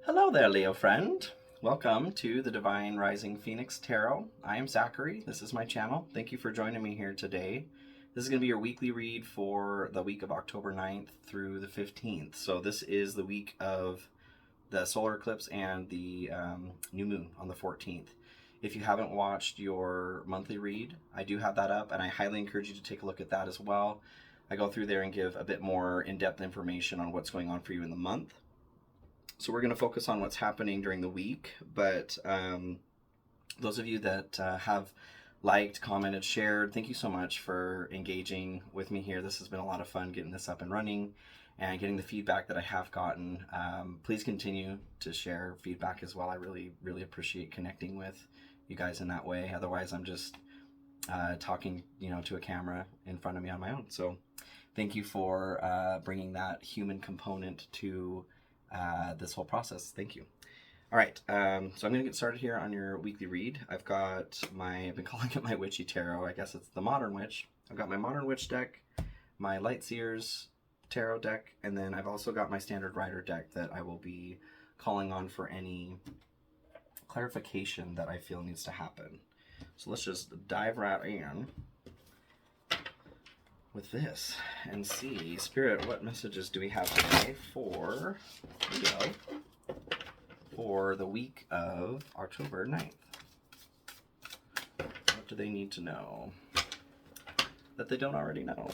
Hello there, Leo friend. Welcome to the Divine Rising Phoenix Tarot. I am Zachary. This is my channel. Thank you for joining me here today. This is going to be your weekly read for the week of October 9th through the 15th. So this is the week of the solar eclipse and the new moon on the 14th. If you haven't watched your monthly read, I do have that up, and I highly encourage you to take a look at that as well. I go through there and give a bit more in-depth information on what's going on for you in the month. So we're going to focus on what's happening during the week, but those of you that have liked, commented, shared, thank you so much for engaging with me here. This has been a lot of fun getting this up and running and getting the feedback that I have gotten. Please continue to share feedback as well. I really, really appreciate connecting with you guys in that way. Otherwise, I'm just talking, to a camera in front of me on my own. So thank you for bringing that human component to this whole process. Thank you. All right, so I'm going to get started here on your weekly read. I've been calling it my Witchy Tarot. I guess it's the Modern Witch. I've got my Modern Witch deck, my Lightseers Tarot deck, and then I've also got my Standard Rider deck that I will be calling on for any clarification that I feel needs to happen. So let's just dive right in with this and see, Spirit, what messages do we have today for Leo for the week of October 9th? What do they need to know that they don't already know?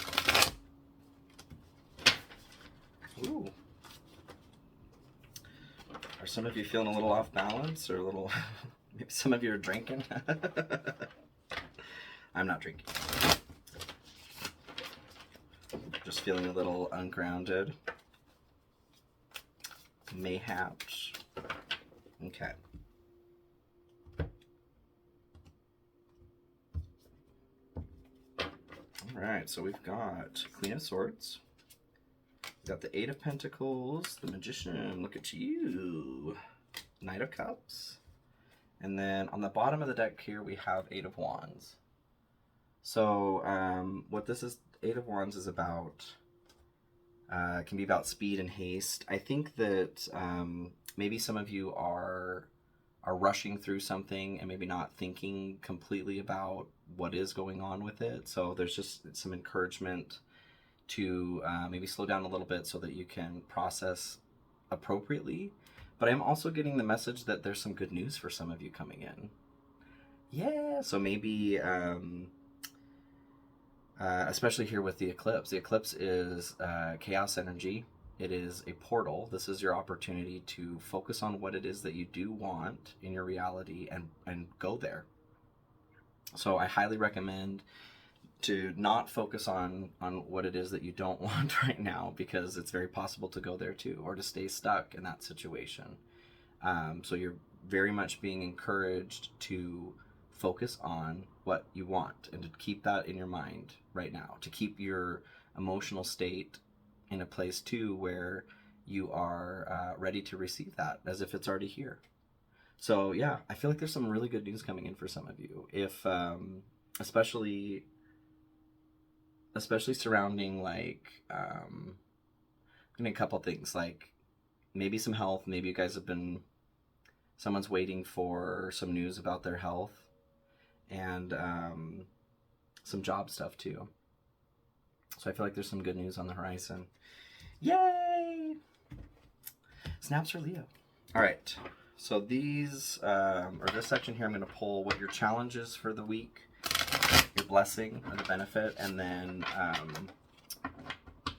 Ooh. Are some of you feeling a little off balance, or a little, maybe some of you are drinking? I'm not drinking. Just feeling a little ungrounded. Mayhaps. Okay. Alright, so we've got Queen of Swords. We've got the Eight of Pentacles, the Magician, look at you. Knight of Cups. And then on the bottom of the deck here we have Eight of Wands. So what this is, Eight of Wands is about, can be about speed and haste. I think that maybe some of you are rushing through something and maybe not thinking completely about what is going on with it. So there's just some encouragement to maybe slow down a little bit so that you can process appropriately. But I'm also getting the message that there's some good news for some of you coming in. Yeah, so maybe especially here with the eclipse. The eclipse is chaos energy. It is a portal. This is your opportunity to focus on what it is that you do want in your reality and go there. So I highly recommend to not focus on what it is that you don't want right now, because it's very possible to go there too, or to stay stuck in that situation. So you're very much being encouraged to focus on what you want and to keep that in your mind right now, to keep your emotional state in a place too where you are ready to receive that as if it's already here. So yeah, I feel like there's some really good news coming in for some of you, if especially surrounding like a couple things, like maybe some health. Maybe you guys have been, someone's waiting for some news about their health, and some job stuff too. So I feel like there's some good news on the horizon. Yay! Snaps for Leo. All right, so these, or this section here, I'm going to pull what your challenge is for the week, your blessing or the benefit, and then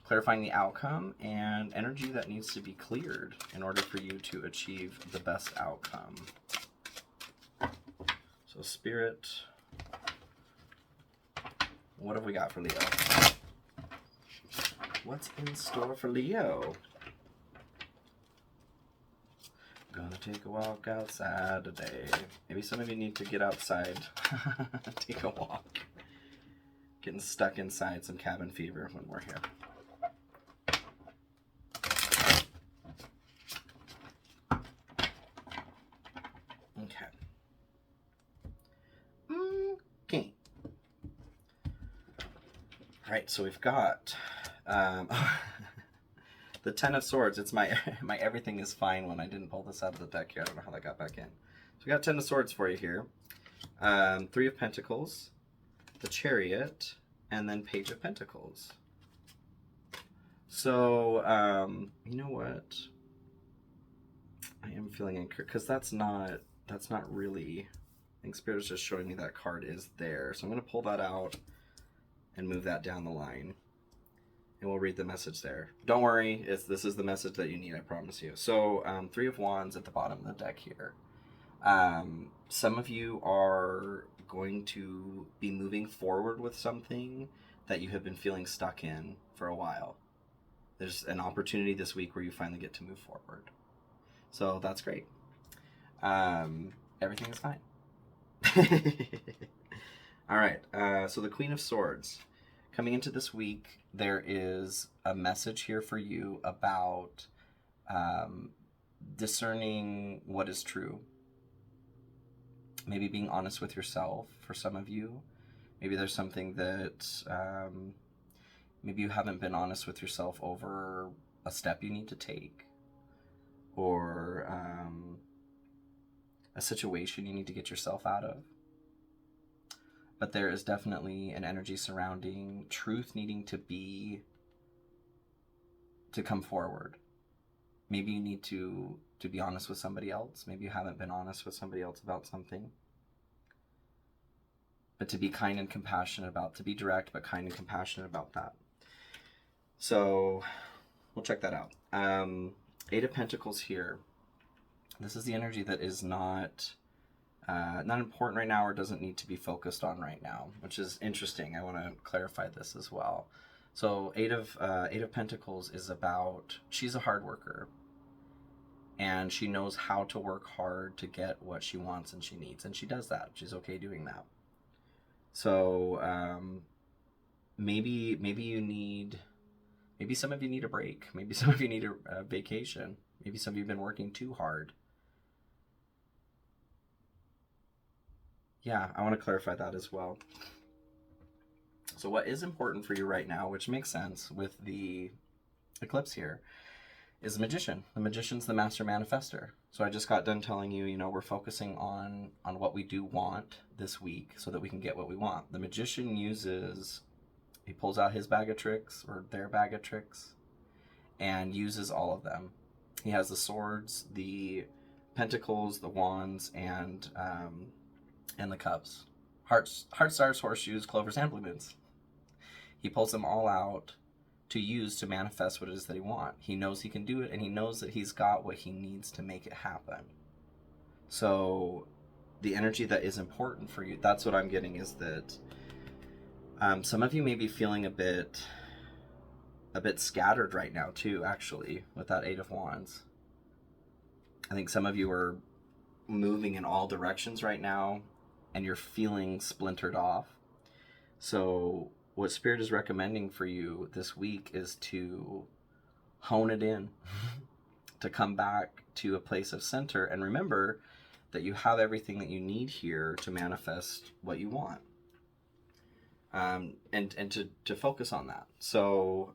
clarifying the outcome and energy that needs to be cleared in order for you to achieve the best outcome. So Spirit, what have we got for Leo? What's in store for Leo? Gonna take a walk outside today. Maybe some of you need to get outside, take a walk. Getting stuck inside, some cabin fever when we're here. Okay. Okay. All right, so we've got the The Ten of Swords. It's my my everything is fine when I didn't pull this out of the deck here. I don't know how that got back in. So we got Ten of Swords for you here. Three of Pentacles, the Chariot, and then Page of Pentacles. So, you know what? I am feeling encouraged because that's not really. I think Spirit is just showing me that card is there. So I'm going to pull that out and move that down the line, and we'll read the message there. Don't worry, this is the message that you need, I promise you. So, Three of Wands at the bottom of the deck here. Some of you are going to be moving forward with something that you have been feeling stuck in for a while. There's an opportunity this week where you finally get to move forward. So that's great. Everything is fine. All right, so the Queen of Swords. Coming into this week, there is a message here for you about discerning what is true. Maybe being honest with yourself for some of you. Maybe there's something that maybe you haven't been honest with yourself over a step you need to take, or a situation you need to get yourself out of. But there is definitely an energy surrounding truth needing to come forward. Maybe you need to be honest with somebody else. Maybe you haven't been honest with somebody else about something. But to be kind and compassionate about, to be direct but kind and compassionate about that. So we'll check that out. Eight of Pentacles here. This is the energy that is not important right now, or doesn't need to be focused on right now, which is interesting. I want to clarify this as well. So Eight of Pentacles is about, she's a hard worker, and she knows how to work hard to get what she wants and she needs, and she does that. She's okay doing that. So maybe some of you need a break. Maybe some of you need a vacation. Maybe some of you have been working too hard. Yeah, I want to clarify that as well. So what is important for you right now, which makes sense with the eclipse here, is the Magician. The Magician's the master manifester. So I just got done telling you, we're focusing on what we do want this week so that we can get what we want. The Magician he pulls out his bag of tricks, or their bag of tricks, and uses all of them. He has the swords, the pentacles, the wands, and the cups. Hearts, stars, horseshoes, clovers, and blue moons. He pulls them all out to use to manifest what it is that he wants. He knows he can do it, and he knows that he's got what he needs to make it happen. So the energy that is important for you, that's what I'm getting, is that some of you may be feeling a bit scattered right now too, actually, with that Eight of Wands. I think some of you are moving in all directions right now, and you're feeling splintered off. So what Spirit is recommending for you this week is to hone it in, to come back to a place of center, and remember that you have everything that you need here to manifest what you want. And to focus on that. So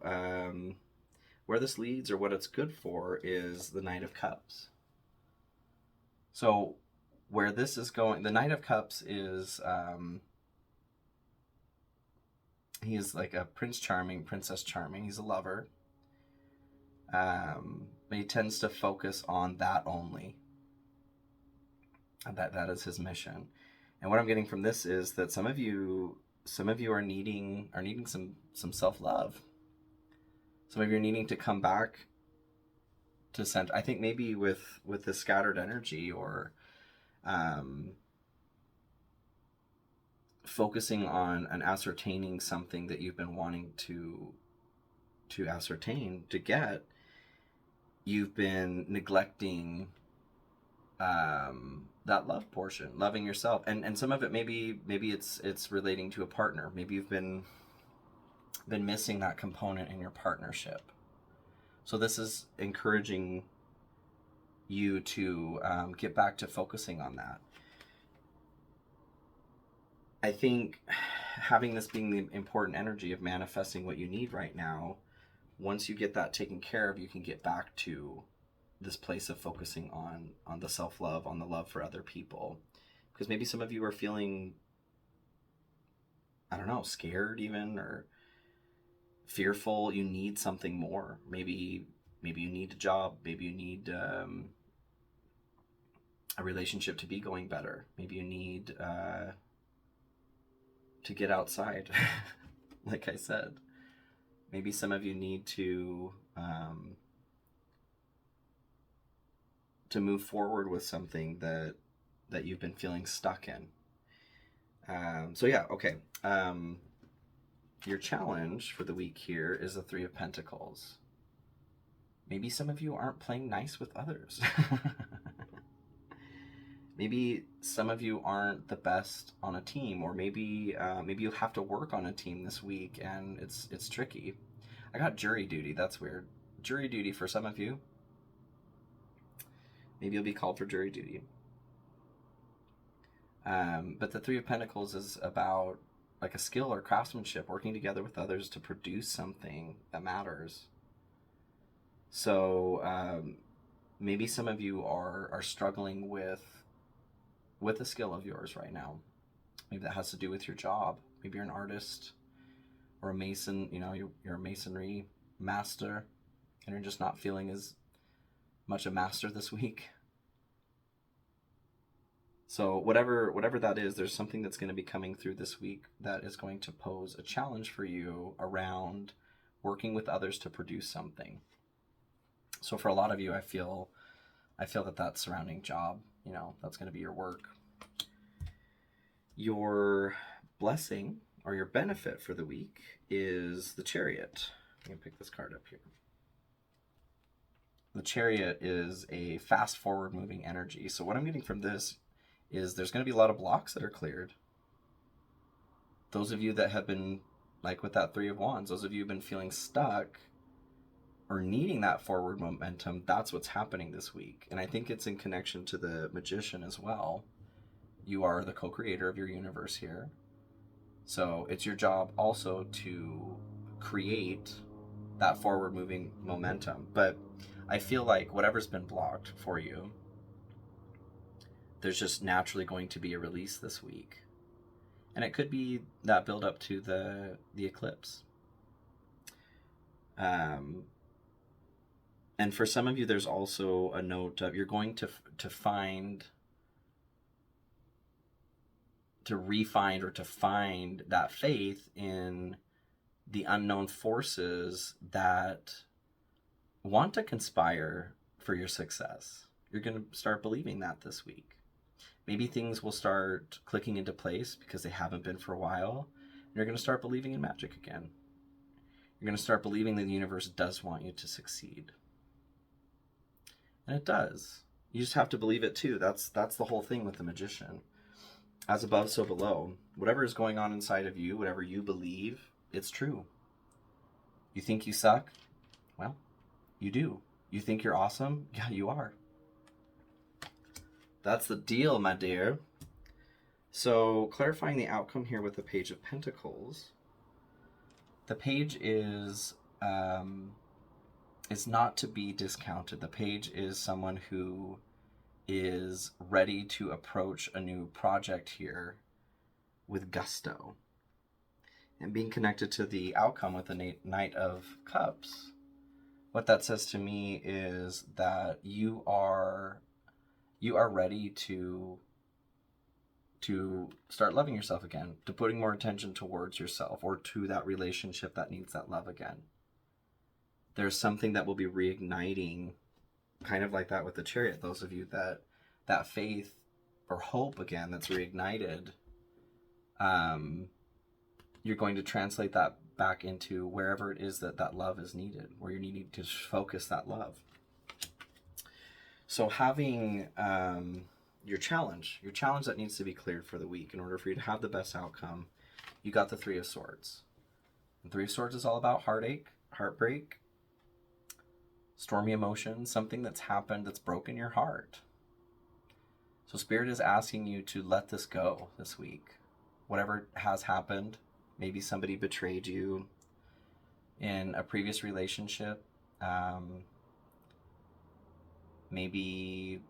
where this leads, or what it's good for, is the Knight of Cups. So where this is going, the Knight of Cups is, he is like a Prince Charming, Princess Charming. He's a lover. But he tends to focus on that only. And that is his mission. And what I'm getting from this is that some of you are needing some self-love. Some of you are needing to come back to center. I think maybe with the scattered energy, or focusing on and ascertaining something that you've been wanting to ascertain, to get, you've been neglecting that love portion, loving yourself, and some of it maybe it's relating to a partner. Maybe you've been missing that component in your partnership. So this is encouraging you to get back to focusing on that. I think having this being the important energy of manifesting what you need right now, once you get that taken care of, you can get back to this place of focusing on the self-love, on the love for other people. Because maybe some of you are feeling, I don't know, scared even, or fearful. You need something more. Maybe you need a job. Maybe you need a relationship to be going better. Maybe you need to get outside, like I said. Maybe some of you need to move forward with something that you've been feeling stuck in. So yeah, okay. Your challenge for the week here is the Three of Pentacles. Maybe some of you aren't playing nice with others. Maybe some of you aren't the best on a team, or maybe you have to work on a team this week and it's tricky. I got jury duty. That's weird. Jury duty for some of you. Maybe you'll be called for jury duty. But the Three of Pentacles is about like a skill or craftsmanship, working together with others to produce something that matters. So maybe some of you are struggling with a skill of yours right now. Maybe that has to do with your job. Maybe you're an artist or a mason, you're a masonry master and you're just not feeling as much a master this week. So whatever that is, there's something that's going to be coming through this week that is going to pose a challenge for you around working with others to produce something. So for a lot of you, I feel that that's surrounding job. That's going to be your work. Your blessing or your benefit for the week is the Chariot. I'm going to pick this card up here. The Chariot is a fast forward moving energy. So what I'm getting from this is there's going to be a lot of blocks that are cleared. Those of you that have been, like with that Three of Wands, those of you who have been feeling stuck or needing that forward momentum, that's what's happening this week. And I think it's in connection to the Magician as well. You are the co-creator of your universe here. So it's your job also to create that forward moving momentum. But I feel like whatever's been blocked for you, there's just naturally going to be a release this week. And it could be that build up to the eclipse. And for some of you, there's also a note of you're going to refine or to find that faith in the unknown forces that want to conspire for your success. You're going to start believing that this week. Maybe things will start clicking into place because they haven't been for a while. You're going to start believing in magic again. You're going to start believing that the universe does want you to succeed. And it does. You just have to believe it too. That's the whole thing with the Magician. As above, so below. Whatever is going on inside of you, whatever you believe, it's true. You think you suck? Well, you do. You think you're awesome? Yeah, you are. That's the deal, my dear. So, clarifying the outcome here with the Page of Pentacles. The page is not to be discounted. The page is someone who is ready to approach a new project here with gusto. And being connected to the outcome with the Knight of Cups, what that says to me is that you are ready to start loving yourself again, to putting more attention towards yourself or to that relationship that needs that love again. There's something that will be reigniting, kind of like that with the Chariot. Those of you that faith or hope again that's reignited, you're going to translate that back into wherever it is that love is needed, where you're needing to focus that love. So having your challenge that needs to be cleared for the week in order for you to have the best outcome, you got the Three of Swords. The Three of Swords is all about heartache, heartbreak, stormy emotions, something that's happened that's broken your heart. So Spirit is asking you to let this go this week. Whatever has happened, maybe somebody betrayed you, in a previous relationship. Maybe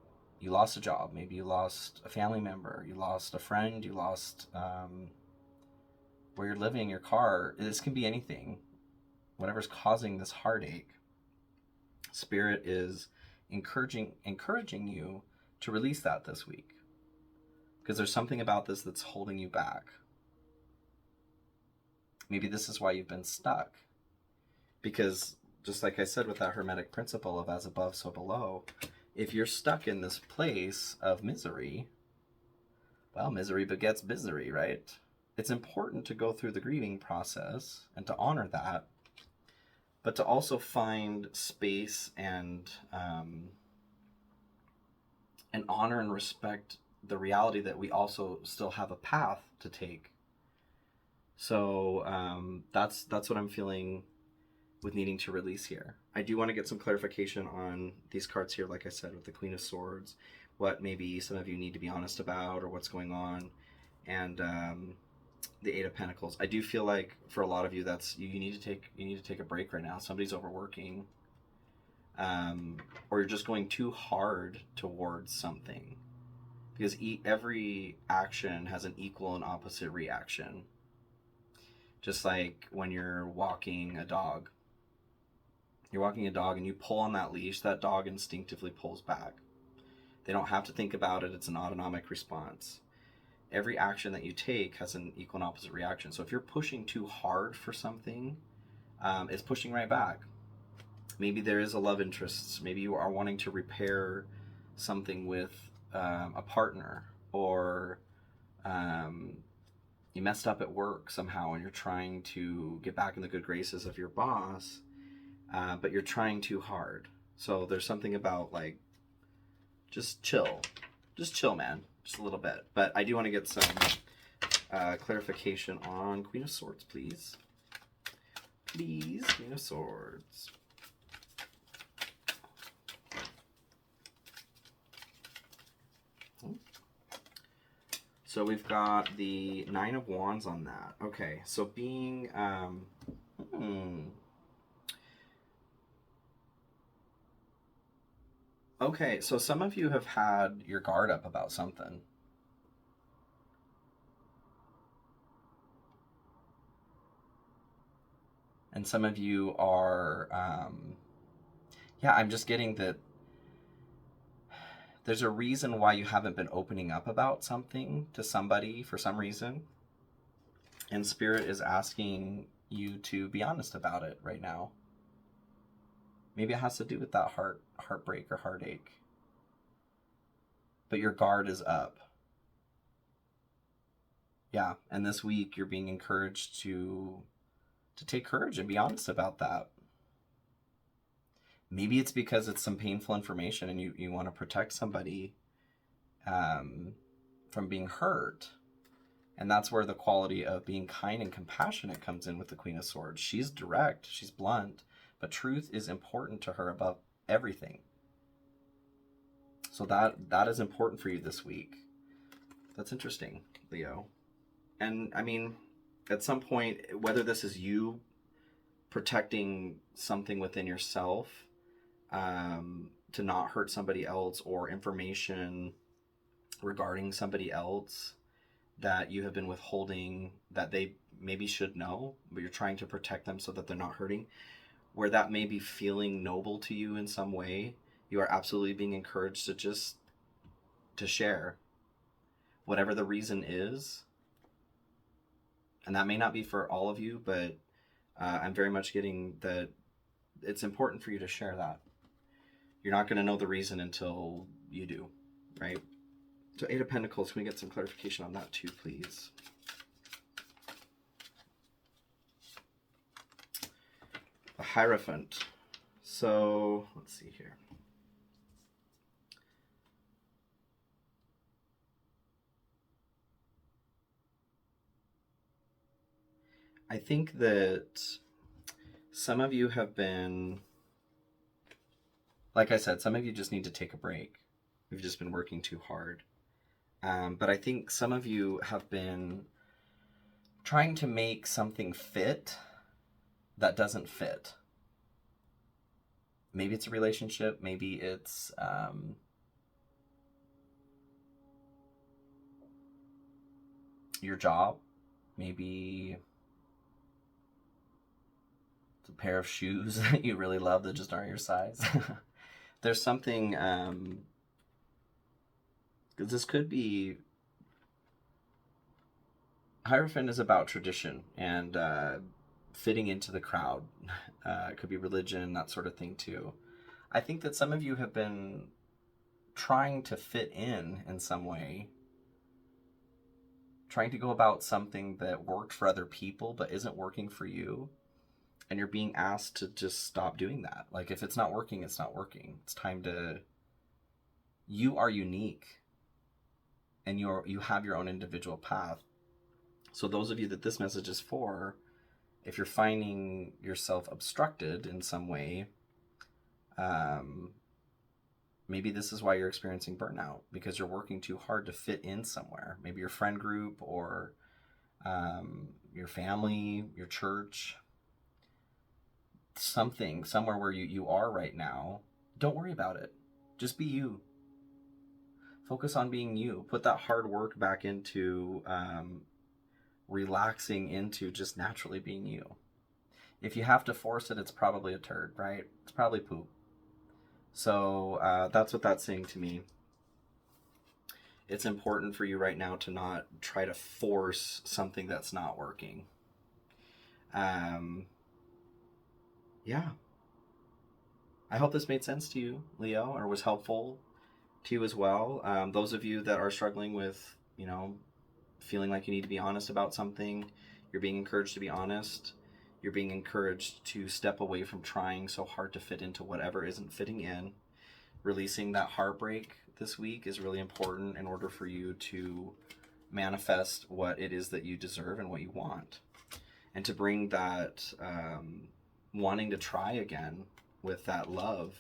you lost a job, maybe you lost a family member, you lost a friend, you lost where you're living, your car. This can be anything. Whatever's causing this heartache, Spirit is encouraging you to release that this week, because there's something about this that's holding you back. Maybe this is why you've been stuck, because just like I said with that Hermetic principle of as above, so below, if you're stuck in this place of misery, well, misery begets misery, right? It's important to go through the grieving process and to honor that, but to also find space and honor and respect the reality that we also still have a path to take. So that's what I'm feeling with needing to release here. I do want to get some clarification on these cards here, like I said, with the Queen of Swords, what maybe some of you need to be honest about or what's going on, and the Eight of Pentacles. I do feel like for a lot of you, that's you need to take a break right now. Somebody's overworking, or you're just going too hard towards something, because every action has an equal and opposite reaction. Just like when you're walking a dog. You're walking a dog and you pull on that leash, that dog instinctively pulls back. They don't have to think about it. It's an autonomic response. Every action that you take has an equal and opposite reaction. So if you're pushing too hard for something, it's pushing right back. Maybe there is a love interest. Maybe you are wanting to repair something with a partner, or you messed up at work somehow and you're trying to get back in the good graces of your boss, but you're trying too hard. So there's something about like, just chill, man, just a little bit. But I do want to get some clarification on Queen of Swords, please. Please, Queen of Swords. So we've got the Nine of Wands on that. Okay, so being, okay, so some of you have had your guard up about something. And some of you are, yeah, I'm just getting that there's a reason why you haven't been opening up about something to somebody for some reason. And Spirit is asking you to be honest about it right now. Maybe it has to do with that heartbreak or heartache. But your guard is up. Yeah, and this week you're being encouraged to take courage and be honest about that. Maybe it's because it's some painful information and you want to protect somebody from being hurt. And that's where the quality of being kind and compassionate comes in with the Queen of Swords. She's direct, she's blunt, but truth is important to her above everything. So that is important for you this week. That's interesting, Leo. And I mean, at some point, whether this is you protecting something within yourself, to not hurt somebody else, or information regarding somebody else that you have been withholding that they maybe should know, but you're trying to protect them so that they're not hurting, where that may be feeling noble to you in some way, you are absolutely being encouraged to share whatever the reason is. And that may not be for all of you, but I'm very much getting that it's important for you to share that. You're not going to know the reason until you do, right? So Eight of Pentacles, can we get some clarification on that too, please? The Hierophant. So let's see here. I think that some of you have been, like I said, some of you just need to take a break. We've just been working too hard. But I think some of you have been trying to make something fit that doesn't fit. Maybe it's a relationship, maybe it's your job, maybe it's a pair of shoes that you really love that just aren't your size. There's something, because this could be, Hierophant is about tradition and fitting into the crowd. It could be religion, that sort of thing too. I think that some of you have been trying to fit in some way, trying to go about something that worked for other people but isn't working for you, and you're being asked to just stop doing that. Like, if it's not working, it's not working. It's time to... You are unique, and you have your own individual path. So those of you that this message is for, if you're finding yourself obstructed in some way, maybe this is why you're experiencing burnout, because you're working too hard to fit in somewhere. Maybe your friend group or your family, your church, something, somewhere where you are right now. Don't worry about it. Just be you. Focus on being you. Put that hard work back into relaxing into just naturally being you. If you have to force it, it's probably a turd, right? It's probably poop. So that's what that's saying to me. It's important for you right now to not try to force something that's not working. Yeah. I hope this made sense to you, Leo, or was helpful to you as well. Those of you that are struggling with, feeling like you need to be honest about something, you're being encouraged to be honest. You're being encouraged to step away from trying so hard to fit into whatever isn't fitting in. Releasing that heartbreak this week is really important in order for you to manifest what it is that you deserve and what you want. And to bring that wanting to try again with that love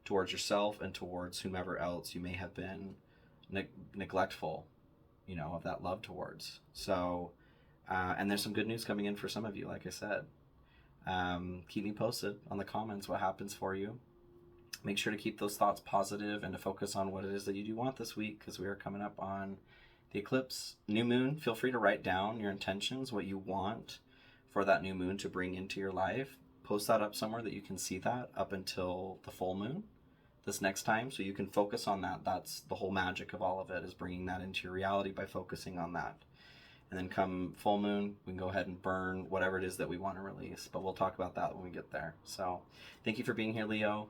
towards yourself and towards whomever else you may have been neglectful, of that love towards. So, and there's some good news coming in for some of you, like I said. Keep me posted on the comments what happens for you. Make sure to keep those thoughts positive and to focus on what it is that you do want this week, because we are coming up on the eclipse, new moon. Feel free to write down your intentions, what you want for that new moon to bring into your life. Post that up somewhere that you can see that up until the full moon this next time, so you can focus on that. That's the whole magic of all of it, is bringing that into your reality by focusing on that. And then come full moon, we can go ahead and burn whatever it is that we want to release. But we'll talk about that when we get there. So thank you for being here, Leo.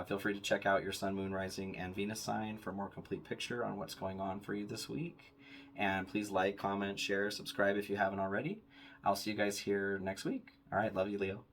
Feel free to check out your sun, moon, rising, and Venus sign for a more complete picture on what's going on for you this week. And please like, comment, share, subscribe if you haven't already. I'll see you guys here next week. All right, love you, Leo.